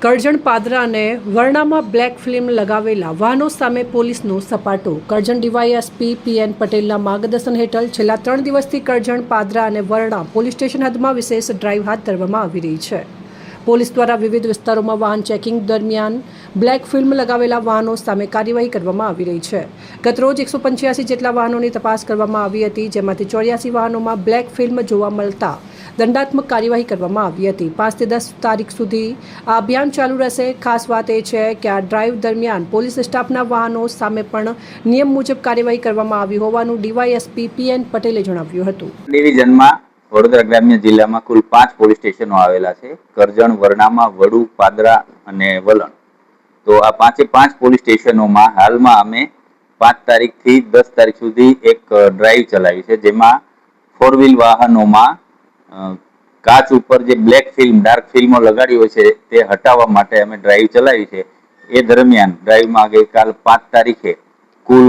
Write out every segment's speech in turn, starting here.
કરજણ પાદરા અને વરણામાં black film લગાવેલા વાહનો સામે પોલીસનો સપાટો. કરજણ ડીવાયએસપી પીએન પટેલના માર્ગદર્શન હેઠળ છેલ્લા 3 દિવસથી કરજણ, પાદરા અને વરણા પોલીસ સ્ટેશન હદમાં વિશેષ ડ્રાઇવ હાથ ધરવામાં આવી રહી છે. પોલીસ દ્વારા વિવિધ વિસ્તારોમાં વાહન ચેકિંગ દરમિયાન બ્લેક ફિલ્મ લગાવેલા વાહનો સામે કાર્યવાહી કરવામાં આવી રહી છે. ગતરોજ 185 જેટલા વાહનોની તપાસ કરવામાં આવી હતી, જેમાંથી 84 વાહનોમાં બ્લેક ફિલ્મ જોવા મળતા દંડાત્મક કાર્યવાહી કરવામાં આવી હતી. 5 થી 10 તારીખ સુધી આ અભિયાન ચાલુ રહેશે. ખાસ વાત એ છે કે આ ડ્રાઇવ દરમિયાન પોલીસ સ્ટાફના વાહનો સામે પણ નિયમ મુજબ કાર્યવાહી કરવામાં આવી હોવાનું ડીવાયએસપી પીએન પટેલે જણાવ્યું હતું. ડિવિઝનમાં વડોદરા ગ્રામ્ય જિલ્લામાં કુલ 5 પોલીસ સ્ટેશનો આવેલા છે. કરજણ, વરણામાં, વડુ, પાદરા અને વલણ. તો આ 5 પોલીસ સ્ટેશનોમાં હાલમાં અમે 5 તારીખથી 10 તારીખ સુધી એક ડ્રાઇવ ચલાવી છે, જેમાં 4 વ્હીલ વાહનોમાં કાચ ઉપર જે બ્લેક ફિલ્મ, ડાર્ક ફિલ્મો લગાડી હોય છે તે હટાવવા માટે અમે ડ્રાઇવ ચલાવી છે. એ દરમિયાન ડ્રાઇવમાં ગઈકાલ 5 તારીખે કુલ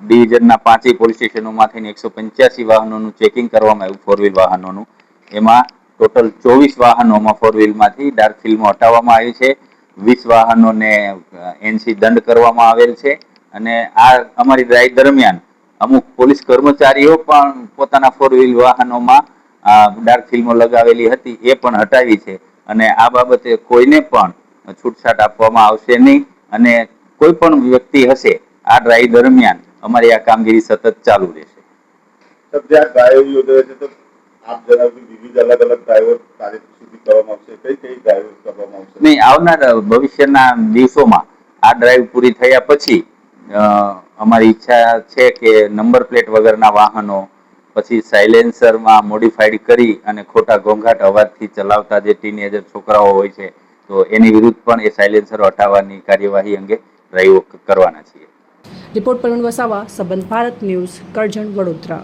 ડિવિઝનના 5 પોલીસ સ્ટેશનોમાંથી 185 વાહનોનું ચેકિંગ કરવામાં આવ્યું, 4 વ્હીલ વાહનોનું. એમાં ટોટલ 24 વાહનોમાં 4 વ્હીલમાંથી ડાર્ક ફિલ્મો હટાવવામાં આવી છે. 20 વાહનોને એનસી દંડ કરવામાં આવેલ છે. અને આ અમારી ડ્રાઇવ દરમિયાન અમુક પોલીસ કર્મચારીઓ પણ પોતાના 4 વ્હીલ વાહનોમાં ડાર્ક ફિલ્મો લગાવેલી હતી એ પણ હટાવી છે. અને આ બાબતે કોઈને પણ છૂટછાટ આપવામાં આવશે નહીં. અને કોઈ પણ વ્યક્તિ હશે આ ડ્રાઇવ દરમિયાન અમારી આ કામગીરી સતત ચાલુ રહેશે. નહીં, આવનાર ભવિષ્યના દિવસોમાં આ ડ્રાઇવ પૂરી થયા પછી અમારી ઈચ્છા છે કે નંબર પ્લેટ વગરના વાહનો, પછી સાયલેન્સરમાં મોડિફાઈડ કરી અને ખોટા ઘોંઘાટ અવાજથી ચલાવતા જે ટીનેજર છોકરાઓ હોય છે, તો એની વિરુદ્ધ પણ એ સાયલેન્સરો હટાવવાની કાર્યવાહી અંગે ડ્રાઈવ કરવાના છીએ. રિપોર્ટ પરવીન વસાવા, સંબંધ ભારત ન્યૂઝ, કરજણ, વડોદરા.